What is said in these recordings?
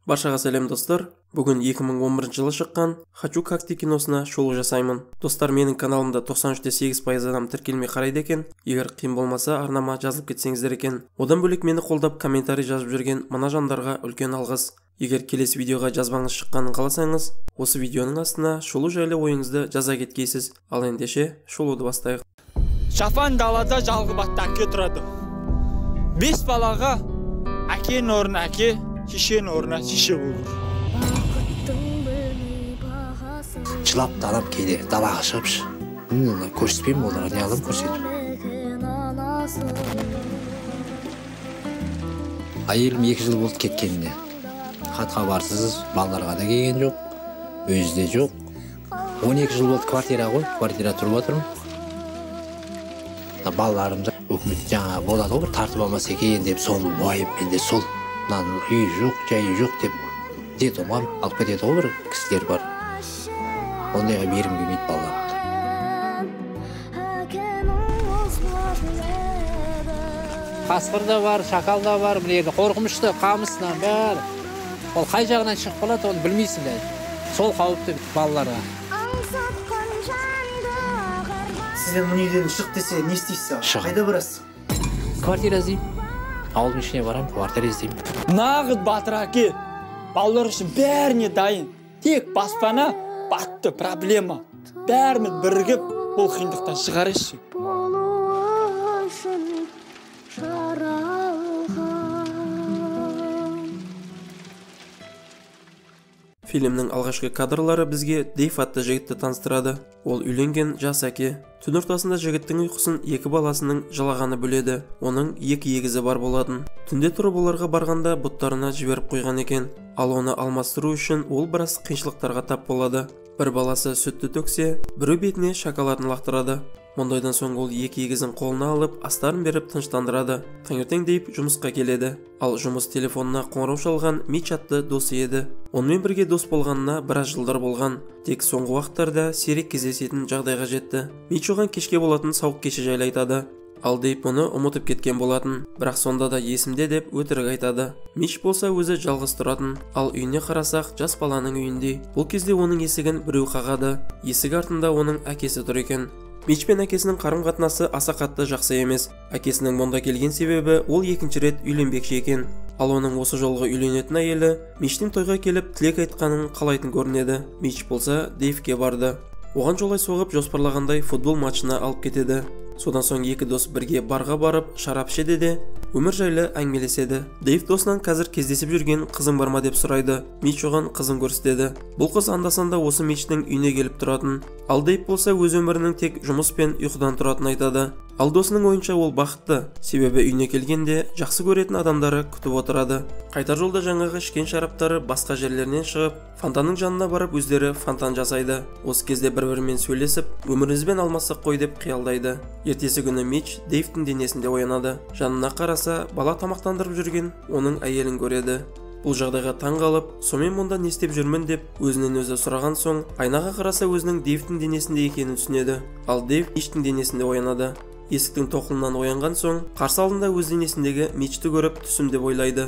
Баршаға сәлем достар. Бүгін 2011 жылы шыққан «Хочу как ты» киносына шолу жасаймын. Достар, менің каналымда 93.8% адам тіркелмей қарайды екен. Егер қиын болмаса, арнама жазылып кетсеңіздер екен. Одан бөлек мені қолдап комментарий жазып жүрген мына жандарға үлкен алғыс. Егер келесі видеоға жазбаңыз шыққанын қаласаңыз, осы видеоның астына шолу жайлы ойыңызды жаза кеткейсіз. Ал ендеше шолуды бастайық. Шафан далада жалғыбатта әке тұрады. 5 балаға әкенің орнына әке, шешенің орнына шеше болыр. Жылап далам кейде далаға шығыпшы. Көрсетпеймін оларға, не алым көрсетіп. Айелім 2 жыл болды кеткеніне. Хатқа барсыз, балаларға да келген жоқ, өзі де жоқ. 12 жыл болды квартира ғой, квартира тұрып отырмын. Балаларымды өкімет жаңа болады ғой, тартып алмаса екен деп сол уайып, менде сол үй жоқ, жайы жоқ деп детдомға алып кетеді ғой, бір кісілер бар. Ондайға берім келмейді балаларымды. Қасқыр да бар, шакал да бар, біледі, қорқымышты, қамысынан бәрі. Ол қай жағынан шығып қалады, оны білмейсің бәрі. Сол қауіпті балаларға. Сізден мұны үйден шық десе, не істейсіз? Қайда барасыз? Квартира іздеймін. Ауылдың ішіне барам, квартира іздеймін. Нағыз батыр әке, балалар үшін бәріне дайын. Тек баспана, батты проблема. Бәріміз бірігіп, бұл қиындықтан шығарайықшы. Фильмнің алғашқы кадрлары бізге Дейв атты жігітті таныстырады. Ол үйленген жас әке. Түн ортасында жігіттің ұйқысын 2 баласының жылағаны бөледі. Оның 2 егізі бар болатын. Түнде тұрып оларға барғанда бұттарына жіберіп қойған екен. Ал оны алмастыру үшін ол біраз қиыншылықтарға тап болады. Бір баласы сүтті төксе, біреу бетіне шоколадын лақтырады. Мұндайдан соң ол 2 егізін қолына алып, астарын беріп тыныштандырады. Таңертең Дейв жұмысқа келеді. Ал жұмыс телефонына қоңырау шалған Мич атты досы еді. Онымен бірге дос болғанына біраз жылдар болған. Тек соңғы уақыттарда сирек кездесетін жағдайға жетті. Мич оған кешке болатын сауық кеші жайлы айтады. Ал Дейв мұны ұмытып кеткен болатын, бірақ сонда да есімде деп өтірік айтады. Мич болса өзі жалғыз тұратын, ал үйіне қарасақ жас баланың үйінде. Бұл кезде оның есігін біреу қағады. Есік артында оның әкесі тұр екен. Мич пен әкесінің қарым-қатынасы аса қатты жақсы емес. Әкесінің мұнда келген себебі ол 2-ші рет үйленбекші екен. Ал оның осы жолғы үйленетін әйелі Мичтің тойға келіп тілек айтқанын қалайтын көрінеді. Мич болса Дейвке барды. Оған жолай соғып жоспарлағандай футбол матчына алып кетеді. Содан соң 2 дос бірге барға барып шарап ішеді де өмір жайлы әңгімелеседі. Дейв досынан қазір кездесіп жүрген қызың бар ма деп сұрайды. Мич оған қызын көрсетеді. Бұл қыз анда-санда осы Мичтің үйіне келіп тұратын. Ал Дейв болса өз өмірінің тек жұмыс пен ұйқыдан тұратын айтады. Ал досының ойынша ол бақытты, себебі үйіне келгенде жақсы көретін адамдары күтіп отырады. Қайтар жолда жаңағы ішкен шараптары басқа жерлерінен шығып, фонтанның жанына барып өздері фонтан жасайды. Осы кезде бір-бірімен сөйлесіп, өмірімізбен алмассақ қой деп қиялдайды. Ертесі күні Мич Дейвтің денесінде оянады. Жанына қараса, бала тамақтандырып жүрген оның әйелін көреді. Бұл жағдайға таң қалып, сомен мұнда не істеп жүрмін деп өзінен өзі сұраған соң, айнаға қараса өзінің Дейвтің денесінде екенін түсінеді. Ал Дейв Мичтің денесінде оянады. Есіктің тоқылынан оянған соң, қарсы алдында өз денесіндегі Мичті көріп түсім деп ойлайды.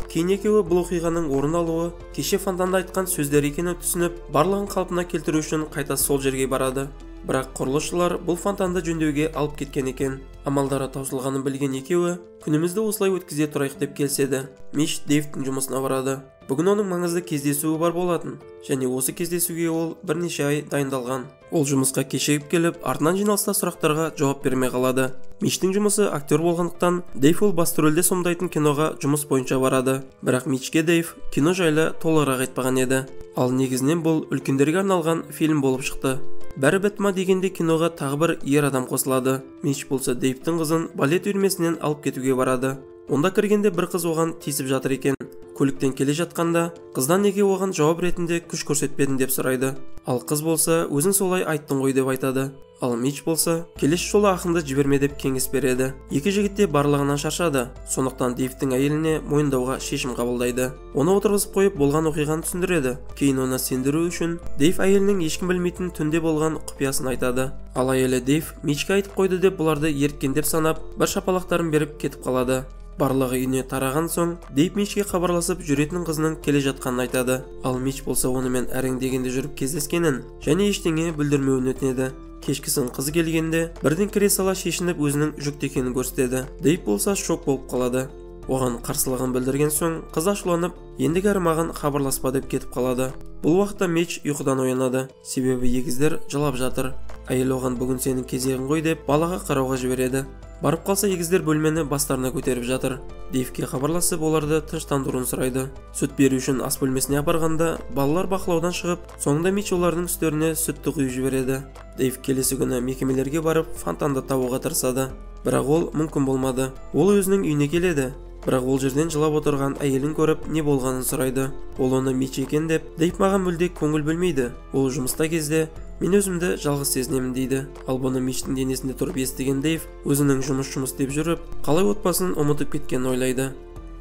Кейін екеуі бұл оқиғаның орын алуы, кеше фонтанда айтқан сөздер екенін түсініп, барлығын қалпына келтіру үшін қайта сол жерге барады. Бірақ құрылысшылар бұл фонтанды жөндеуге алып кеткен екен. Амалдары таусылғанын білген екеуі, күнімізді осылай өткізе тұрайық деп келседі. Мич Дейвтің жұмысына барады. Бүгін оның маңызды кездесуі бар болатын, және осы кездесуге ол бірнеше ай дайындалған. Ол жұмысқа кешігіп келіп, артынан жиналыста сұрақтарға жауап бермей қалады. Мичтің жұмысы актер болғандықтан, Дейв ол басты рөлде сомдайтын киноға жұмыс бойынша барады. Бірақ Мичке Дейв кино жайлы толығырақ айтпаған еді. Ал негізінен бұл үлкендерге арналған фильм болып шықты. Бәрі бітті дегенде киноға тағы бір ер адам қосылады. Мич болса Дейвтің қызын балет үйірмесінен алып кетуге барады. Онда кіргенде бір қыз оған тиісіп жатыр екен. Көліктен келе жатқанда, қыздан неге оған жауап ретінде күш көрсетпедің деп сұрайды. Ал қыз болса, өзің солай айттың ғой деп айтады. Ал Мич болса, келесі жолы ақынды жіберме деп кеңес береді. Екі жігіт те барлығынан шаршады. Сондықтан Дейвтің әйеліне мойындауға шешім қабылдайды. Оны отырғызып қойып болған оқиғаны түсіндіреді. Кейін оны сендіру үшін Дейв әйелінің ешкім білмейтін түнде болған құпиясын айтады. Ал әйелі Дейв Мичке айтып қойды деп бұларды еріккен деп санап, бір шапалақтарын беріп кетіп қалады. Барлығы үйіне тараған соң, Дейв Мичке хабарласып жүретін қызының келе жатқанын айтады. Ал Мич болса онымен әрең дегенде жүріп кездескенін және ештеңе білдірмеуін өтінеді. Кешкісін қызы келгенде бірден кіре сала шешініп өзінің жүкті екенін көрсетеді. Дейв болса шок болып қалады. Оған қарсылығын білдірген соң, қыз ашуланып, ендігі маған хабарласпа деп кетіп қалады. Бұл уақытта Мич ұйқыдан оянады, себебі егіздер жылап жатыр. Әйел оған бүгін сенің кезегің ғой деп балаға қарауға жібереді. Барып қалса егіздер бөлмені бастарына көтеріп жатыр. Дейвке хабарласып оларды тыныштандыруын сұрайды. Сүт беру үшін ас бөлмесіне апарғанда балалар бақылаудан шығып, соңында Мич олардың үстеріне сүтті құйып жібереді. Дейв келесі күні мекемелерге барып фонтанды табуға тырысады, бірақ ол мүмкін болмады. Ол өзінің үйіне келеді. Бірақ ол жерден жылап отырған әйелін көріп, не болғанын сұрайды. Ол оны Мич екен деп, Дейв маған мүлде көңіл бөлмейді. Ол жұмыста кезде мен өзімді жалғыз сезінемін дейді. Ал бұны Мичтің денесінде тұрып естіген Дейв өзінің жұмыс деп жүріп, қалай отбасын ұмытып кеткенін ойлайды.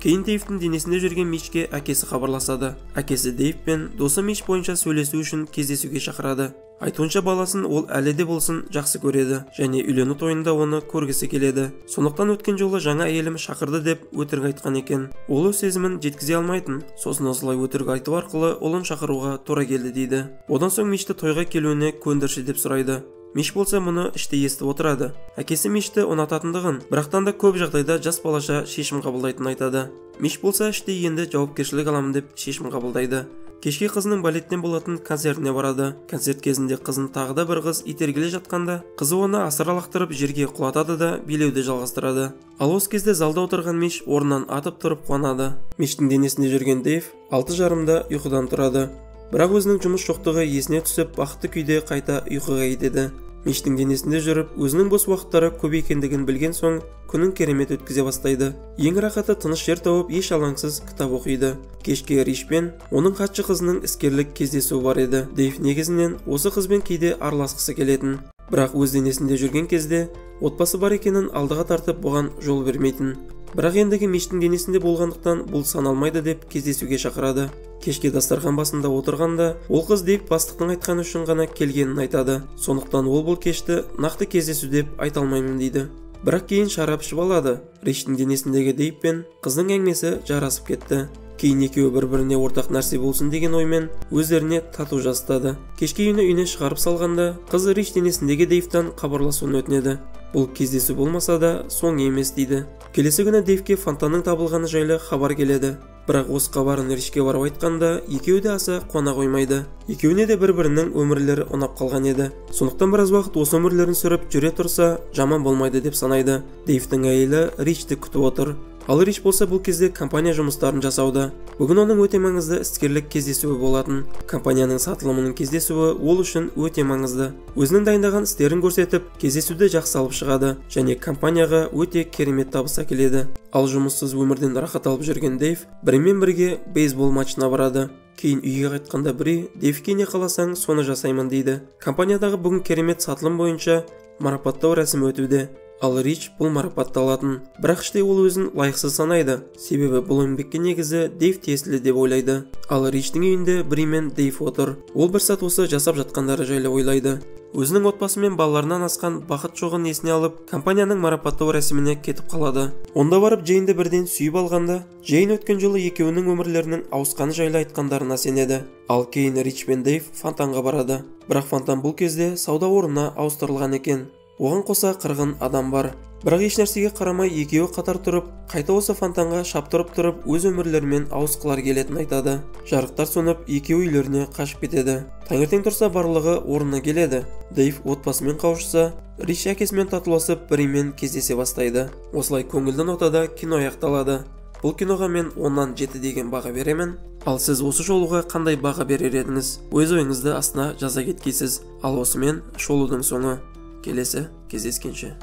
Кейін Дейвтің денесінде жүрген Мичке әкесі хабарласады. Әкесі Дейв пен досы Мич бойынша сөйлесу үшін кездесуге шақырады. Айтуынша баласын ол әлі де болсын жақсы көреді және үйлену тойында оны көргісі келеді. Сондықтан өткен жолы жаңа әйелім шақырды деп өтірік айтқан екен. Ол өз сезімін жеткізе алмайтын. Сосын осылай өтірік айту арқылы ұлын шақыруға тура келді дейді. Одан соң Мичті тойға келуіне көндірші деп сұрайды. Мич болса мұны іште естіп отырады. Әкесі Мичті ұнататындығын, бірақтан да көп жағдайда жас балаша шешім қабылдайтынын айтады. Мич болса іште енді жауапкершілік аламын деп шешім қабылдайды. Кешке қызының балеттен болатын концертіне барады. Концерт кезінде қызын тағы да бір қыз итергеле жатқанда, қызы оны асыра лақтырып жерге құлатады да билеуді жалғастырады. Ал осы кезде залда отырған Мич орнынан атып тұрып қуанады. Мичтің денесінде жүрген Дейв 6:30-да ұйқыдан тұрады. Бірақ өзінің жұмыс жоқтығы есіне түсіп, бақытты күйде қайта ұйқыға кетеді. Мичтің денесінде жүріп, өзінің бос уақыттары көп екендігін білген соң, күнін керемет өткізе бастайды. Ең рахаты тыныш жер тауып, еш алаңсыз кітап оқиды. Кешке Рич пен оның хатшы қызының іскерлік кездесуі бар еді. Дейв негізінен осы қызбен кейде араласқысы келетін. Бірақ өз денесінде жүрген кезде отбасы бар екенін алдыға тартып бұған жол бермейтін. Бірақ ендігі Мичтің денесінде болғандықтан бұл саналмайды деп кездесуге шақырады. Кешке дастархан басында отырғанда, ол қыз Дейв бастықтың айтқаны үшін ғана келгенін айтады. Сондықтан ол бұл кешті нақты кездесу деп айта алмаймын дейді. Бірақ кейін шарап ішіп алады. Риштің денесіндегі Дейв пен қыздың әңгімесі жарасып кетті. Кейін екеуі бір-біріне ортақ нәрсе болсын деген оймен өздеріне тату жастады. Кешке үйіне шығарып салғанда, қыз Риш денесіндегі Дейвтан хабарласуын өтінеді. Бұл кездесу болмаса да соңы емес дейді. Келесі күні Дейвке фонтанның табылғаны жайлы хабар келеді. Бірақ осы хабарын Ричке барып айтқанда, екеуі де аса қуана қоймайды. Екеуіне де бір-бірінің өмірлері ұнап қалған еді. Сондықтан біраз уақыт осы өмірлерін сүріп жүре тұрса, жаман болмайды деп санайды. Дейвтің әйелі Ричті күтіп отыр. Ал Рич болса бұл кезде компания жұмыстарын жасауда. Бүгін оның өте маңызды іскерлік кездесуі болатын. Компанияның сатылымының кездесуі ол үшін өте маңызды. Өзінің дайындаған істерін көрсетіп, кездесуді жақсы алып шығады және компанияға өте керемет табыс әкеледі. Ал жұмыссыз өмірден рахат алып жүрген Дейв бірімен бірге бейсбол матчына барады. Кейін үйге қайтқанда бірі, Дейвке не қаласаң соны жасаймын дейді. Компаниядағы бүгін керемет сатылым бойынша марапаттау рәсімі өтуде. Ал Рич бұл марапатты алатын. Бірақ іште ол өзін лайықсыз санайды. Себебі бұл еңбекке негізі Дейв тиесілі деп ойлайды. Ал Ричтің үйінде бірімен Дейв отыр. Ол бір сәт осы жасап жатқандары жайлы ойлайды. Өзінің отбасы мен балаларынан асқан бақыт жоғын есіне алып, компанияның марапаттау рәсіміне кетіп қалады. Онда барып Джейнді бірден сүйіп алғанда, Джейн өткен жолы екеуінің өмірлерінің ауысқаны жайлы айтқандарына сенеді. Ал кейін Рич пен Дейв фонтанға барады. Бірақ фонтан бұл кезде сауда орнына ауыстырылған екен. Оған қоса қырғын адам бар. Бірақ еш нәрсеге қарамай екеуі қатар тұрып, қайта осы фонтанға шаптырып тұрып, өз өмірлерімен ауысқылар келетін айтады. Жарықтар сөніп, екеуі үйлеріне қашып кетеді. Таңертең тұрса барлығы орнына келеді. Дейв отбасымен қауышса, Рич әкесімен татуласып, бірімен кездесе бастайды. Осылай көңілді нотада кино аяқталады. Бұл киноға мен 10-нан 7 деген баға беремін. Ал сіз осы шолуға қандай баға берер едіңіз? Өз ойыңызды астына жаза кеткейсіз. Ал осымен шолудың соңы. Келесі кездескенше.